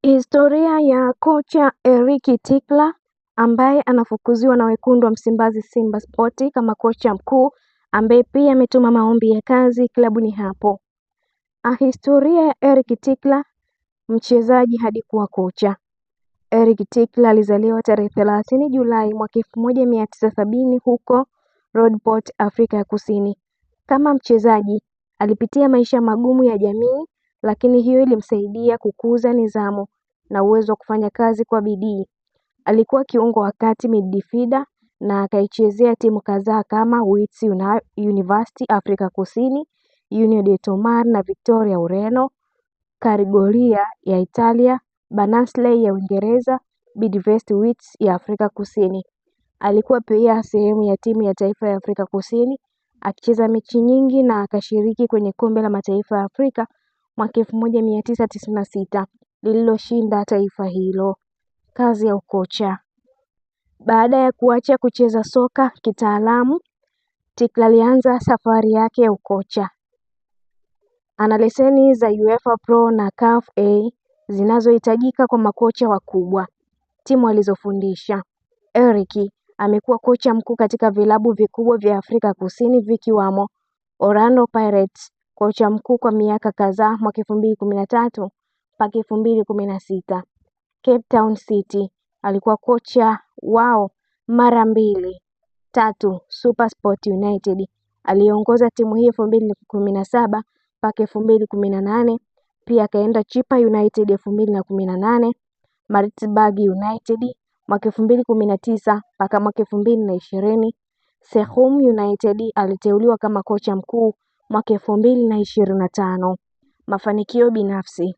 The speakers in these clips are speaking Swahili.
Historia ya kocha Eric Tikla ambaye anafukuziwa na wekundu wa Msimbazi Simba Sport kama kocha mkuu ambaye pia ametuma maombi ya kazi klabuni hapo. Historia ya Eric Tikla, mchezaji hadi kuwa kocha. Eric Tikla alizaliwa tarehe 30 Julai mwaka 1970 huko Roodeport, Afrika ya Kusini. Kama mchezaji, alipitia maisha magumu ya jamii, lakini hiyo ilimsaidia kukuza nidhamu na uwezo wa kufanya kazi kwa bidii. Alikuwa kiungo wa kati midfielder na akaichezea timu kadhaa kama Wits University Afrika Kusini, Union de Tomar na Victoria Ureno, Cagliari ya Italia, Barnsley ya Uingereza, Bidvest Wits ya Afrika Kusini. Alikuwa pia sehemu ya timu ya taifa ya Afrika Kusini, akicheza mechi nyingi na akashiriki kwenye kombe la mataifa ya Afrika mwaka 1996 lililoshinda taifa hilo. Kazi ya ukocha. Baada ya kuacha kucheza soka kitaalamu, Tikla alianza safari yake ya ukocha. Ana leseni za UEFA Pro na CAF A zinazohitajika kwa makocha wakubwa. Timu alizofundisha. Eric amekuwa kocha mkuu katika vilabu vikubwa vya Afrika Kusini vikiwamo Orlando Pirates, kocha mkuu kwa miaka kadhaa mwaka 2013 mpaka 2016. Cape Town City alikuwa kocha wao mara mbili. 3. SuperSport United aliongoza timu hii 2017 mpaka 2018. Pia akaenda Chippa United 2018, Maritzburg United mwaka 2019 mpaka mwaka 2020. Sehum United aliteuliwa kama kocha mkuu mwaka 2025. Mafanikio binafsi.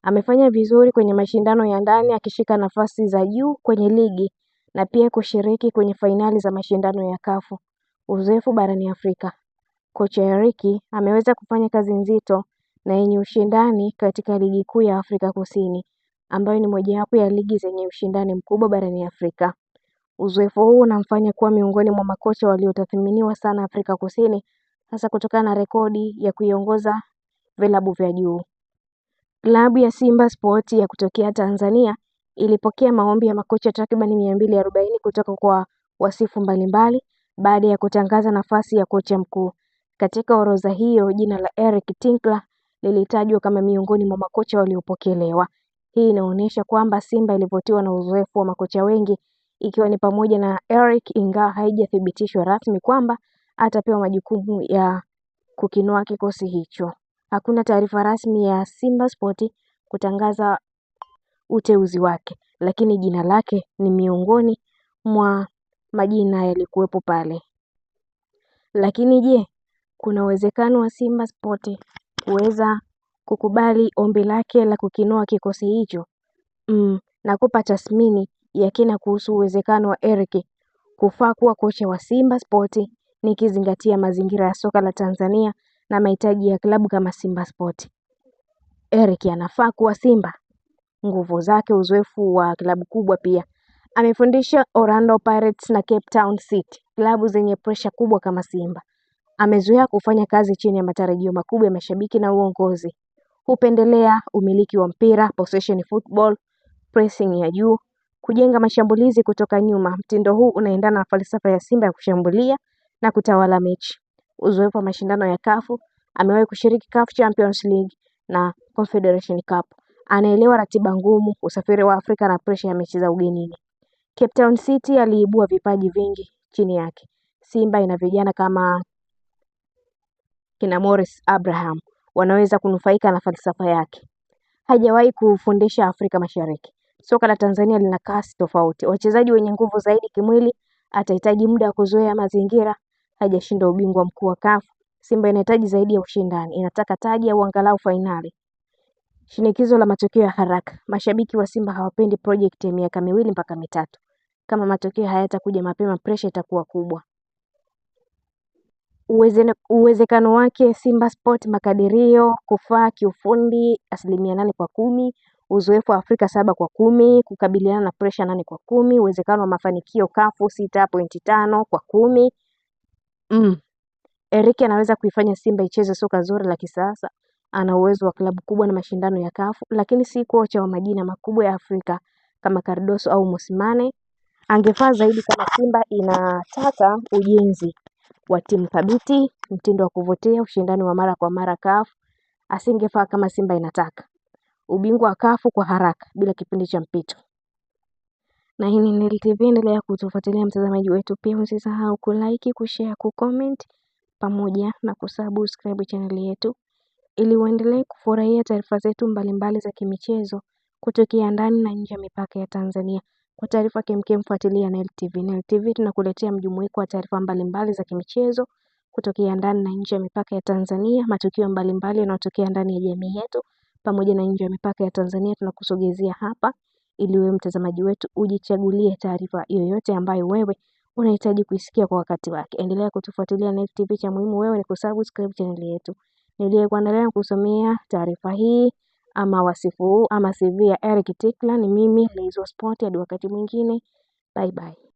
Amefanya vizuri kwenye mashindano ya ndani akishika nafasi za juu kwenye ligi na pia kushiriki kwenye fainali za mashindano ya CAF. Uzoefu barani Afrika. Kocha Eric ameweza kufanya kazi nzito na yenye ushindani katika ligi kuu ya Afrika Kusini, ambayo ni mojawapo ya ligi zenye ushindani mkubwa barani Afrika. Uzoefu huu unamfanya kuwa miongoni mwa makocha waliotathminiwa sana Afrika Kusini, hasa kutokana na rekodi ya kuiongoza vilabu vya juu. Klabu ya Simba Sport ya kutokea Tanzania ilipokea maombi ya makocha takriban 240 kutoka kwa wasifu mbalimbali baada ya kutangaza nafasi ya kocha mkuu. Katika orodha hiyo, jina la Eric Tikla lilitajwa kama miongoni mwa makocha waliopokelewa. Hii inaonyesha kwamba Simba ilivutiwa na uzoefu wa makocha wengi, ikiwa ni pamoja na Eric, ingawa haijathibitishwa rasmi kwamba atapewa majukumu ya kukinoa kikosi hicho. Hakuna taarifa rasmi ya Simba Sport kutangaza uteuzi wake, lakini jina lake ni miongoni mwa majina yalikuwepo pale. Lakini je, kuna uwezekano wa Simba Sport kuweza kukubali ombi lake la kukinoa kikosi hicho? Nakupa tathmini ya kina kuhusu uwezekano wa Eric kufaa kuwa kocha wa Simba Sport, nikizingatia mazingira ya soka la Tanzania na mahitaji ya klabu kama Simba Sport. Eric anafaa kuwa Simba. Nguvu zake, uzoefu wa klabu kubwa pia. Amefundisha Orlando Pirates na Cape Town City, klabu zenye presha kubwa kama Simba. Amezoea kufanya kazi chini ya matarajio makubwa ya mashabiki na uongozi. Hupendelea umiliki wa mpira, possession football, pressing ya juu, kujenga mashambulizi kutoka nyuma. Mtindo huu unaendana na falsafa ya Simba ya kushambulia na kutawala mechi. Uzoefu wa mashindano ya CAF, amewahi kushiriki CAF Champions League na Confederation Cup. Anaelewa ratiba ngumu, usafiri wa Afrika na presha ya mechi za ugenini. Cape Town City aliibua vipaji vingi chini yake. Simba ina vijana kama kina Morris Abraham, wanaweza kunufaika na falsafa yake. Hajawahi kufundisha Afrika Mashariki. Soka la Tanzania lina kasi tofauti. Wachezaji wenye nguvu zaidi kimwili, atahitaji muda wa kuzoea mazingira. Hajashinda ubingwa mkuu wa CAF. Simba inahitaji zaidi ya ushindani. Inataka taji au angalau fainali. Shinikizo la matokeo ya haraka. Mashabiki wa Simba hawapendi project ya miaka 2 mpaka 3. Kama matokeo hayatakuja mapema, pressure itakuwa kubwa. Uwezekano wake Simba Sport makadirio kufaa kiufundi 8% uzoefu wa Afrika 7/10, kukabiliana na pressure 8/10, uwezekano wa mafanikio CAF 6.5/10. Eric anaweza kuifanya Simba icheze soka zuri la kisasa, ana uwezo wa klabu kubwa na mashindano ya CAF, lakini si kocha wa majina makubwa ya Afrika kama Cardoso au Mosimane. Angefaa zaidi kama Simba inataka ujenzi wa timu thabiti, mtindo wa kuvutia, ushindani wa mara kwa mara CAF. Asingefaa kama Simba inataka ubingwa wa CAF kwa haraka bila kipindi cha mpito. Na hii ni Neli TV, endelea kutufuatilia mtazamaji wetu, pia usisahau kulike, kushare, kucomment pamoja na kusubscribe channel yetu ili uendelee kufurahia taarifa zetu mbalimbali za kimichezo kutokea ndani na nje ya mipaka ya Tanzania. Kwa taarifa kemkem fuatilia Neli TV. Neli TV tunakuletea mjumuiko wa taarifa mbalimbali za kimichezo kutokea ndani na nje ya mipaka ya Tanzania, matukio mbalimbali yanayotokea ndani ya jamii yetu pamoja na nje ya mipaka ya Tanzania tunakusogezea hapa ili wewe mtazamaji wetu ujichagulie taarifa yoyote ambayo wewe unahitaji kuisikia kwa wakati wake. Endelea kutufuatilia Neli TV, cha muhimu wewe ni kusubscribe channel yetu. Niliyekuandalia kusomea taarifa hii ama wasifu huu ama CV ya Eric Tikla ni mimi Lizo Sport. Hadi wakati mwingine, bye bye.